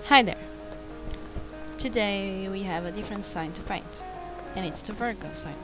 Hi there! Today we have a different sign to paint, and it's the Virgo sign.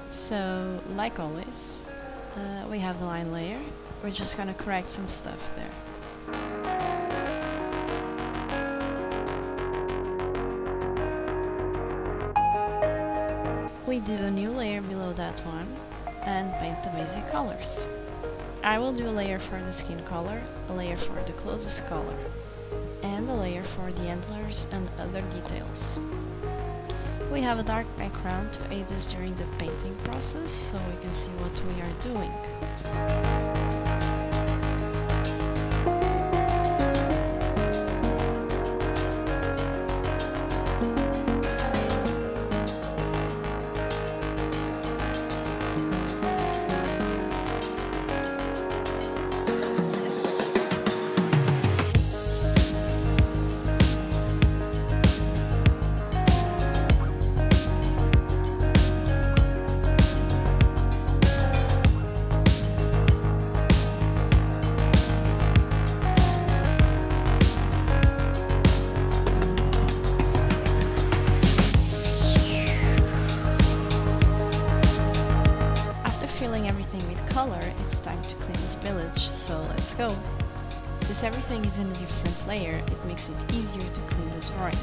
So, like always, we have the line layer. We're just gonna correct some stuff there. We do a new layer below that one and paint the basic colors. I will do a layer for the skin color, a layer for the closest color, and a layer for the antlers and other details. We have a dark background to aid us during the painting process, so we can see what we are doing. Filling everything with color, it's time to clean this village, so let's go. Since everything is in a different layer, it makes it easier to clean the drawing.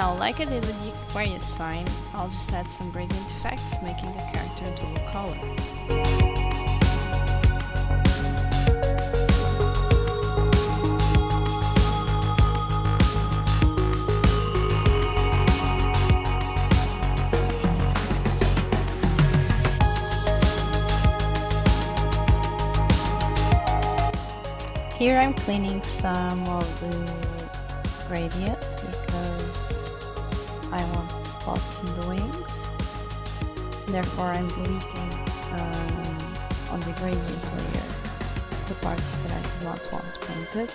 Now, like I did with the Aquarius sign, I'll just add some gradient effects, making the character dual color. Here I'm cleaning some of the gradient because I want spots in the wings. Therefore I'm deleting on the gradient layer the parts that I do not want painted.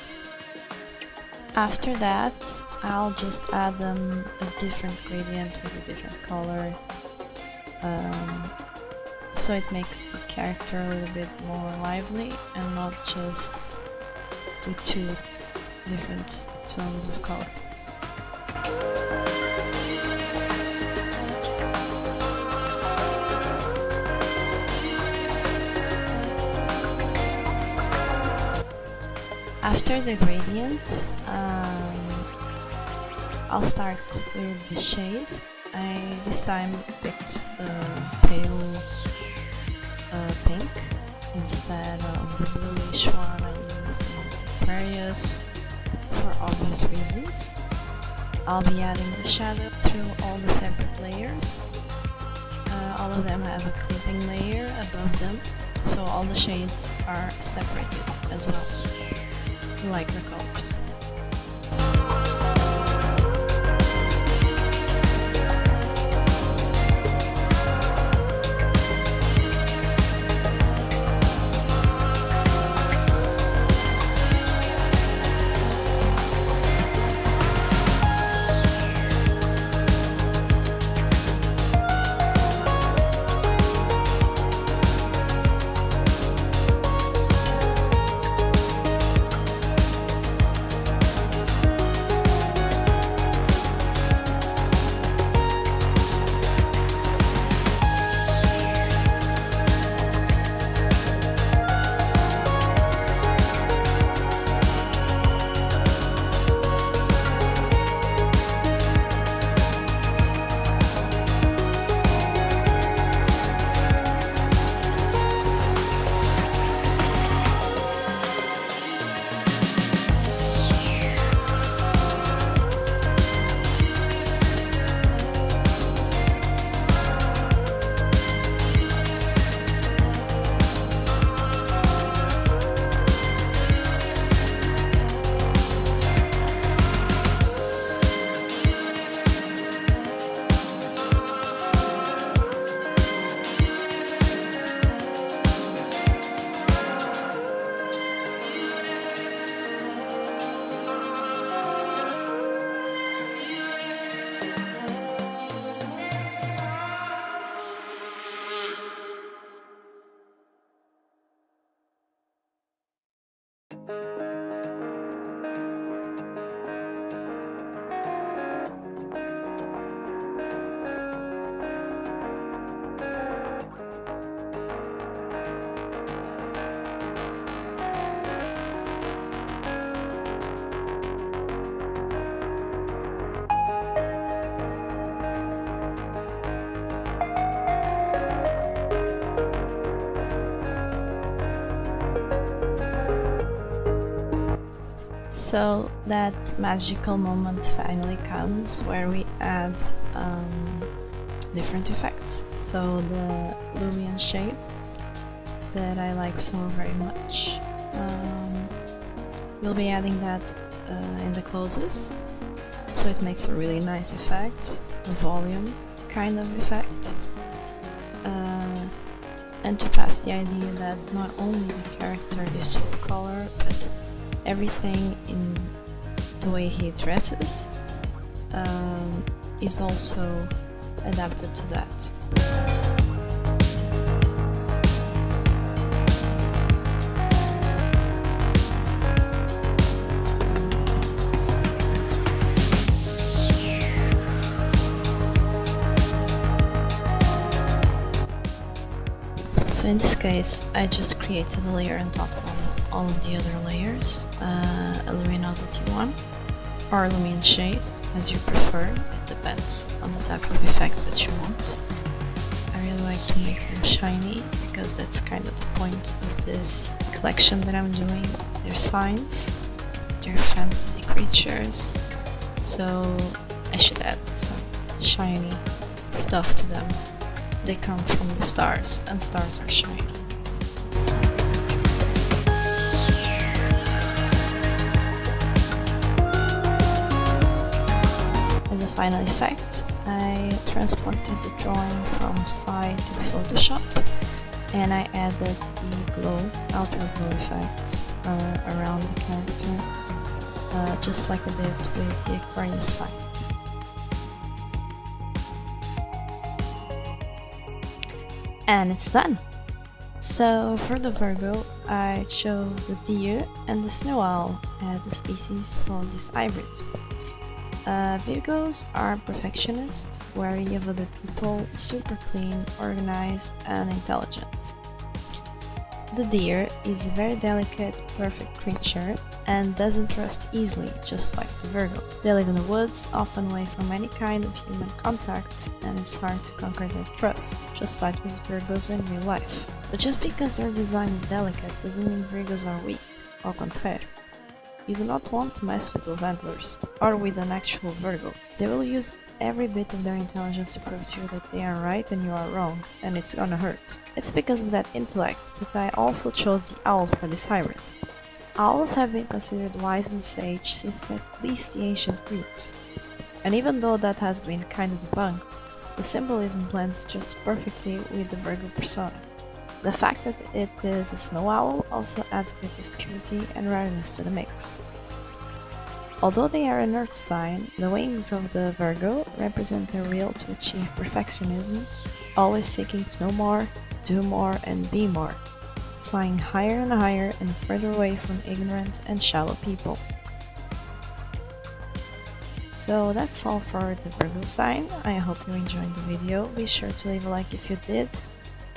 After that I'll just add them a different gradient with a different color, so it makes the character a little bit more lively and not just with two different tones of color. After the gradient, I'll start with the shade. I this time picked a pale pink instead of the bluish one I used in Aquarius for obvious reasons. I'll be adding the shadow through all the separate layers. All of them have a clipping layer above them, so all the shades are separated as well, like the colors. So that magical moment finally comes where we add different effects. So the Lumion shade that I like so very much, we'll be adding that in the closes, so it makes a really nice effect, a volume kind of effect, and to pass the idea that not only the character is full color, but everything in the way he dresses is also adapted to that. So in this case, I just created a layer on top of all of the other layers, a luminosity one, or lumion shade, as you prefer. It depends on the type of effect that you want. I really like to make them shiny because that's kind of the point of this collection that I'm doing. They're signs, they're fantasy creatures, so I should add some shiny stuff to them. They come from the stars, and stars are shiny. As a final effect, I transported the drawing from Sky to Photoshop, and I added the glow, outer glow effect around the character, just like I did with the Aquarius sign. And it's done! So for the Virgo, I chose the deer and the snow owl as the species for this hybrid. Virgos are perfectionists, wary of other people, super clean, organized, and intelligent. The deer is a very delicate, perfect creature and doesn't trust easily, just like the Virgo. They live in the woods, often away from any kind of human contact, and it's hard to conquer their trust, just like with Virgos in real life. But just because their design is delicate doesn't mean Virgos are weak, au contraire. You do not want to mess with those antlers, or with an actual Virgo. They will use every bit of their intelligence to prove to you that they are right and you are wrong, and it's gonna hurt. It's because of that intellect that I also chose the owl for this hybrid. Owls have been considered wise and sage since at least the ancient Greeks. And even though that has been kind of debunked, the symbolism blends just perfectly with the Virgo persona. The fact that it is a snow owl also adds a bit of purity and rareness to the mix. Although they are an earth sign, the wings of the Virgo represent their will to achieve perfectionism, always seeking to know more, do more, and be more, flying higher and higher and further away from ignorant and shallow people. So that's all for the Virgo sign. I hope you enjoyed the video. Be sure to leave a like if you did,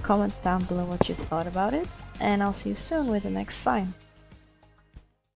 comment down below what you thought about it, and I'll see you soon with the next sign.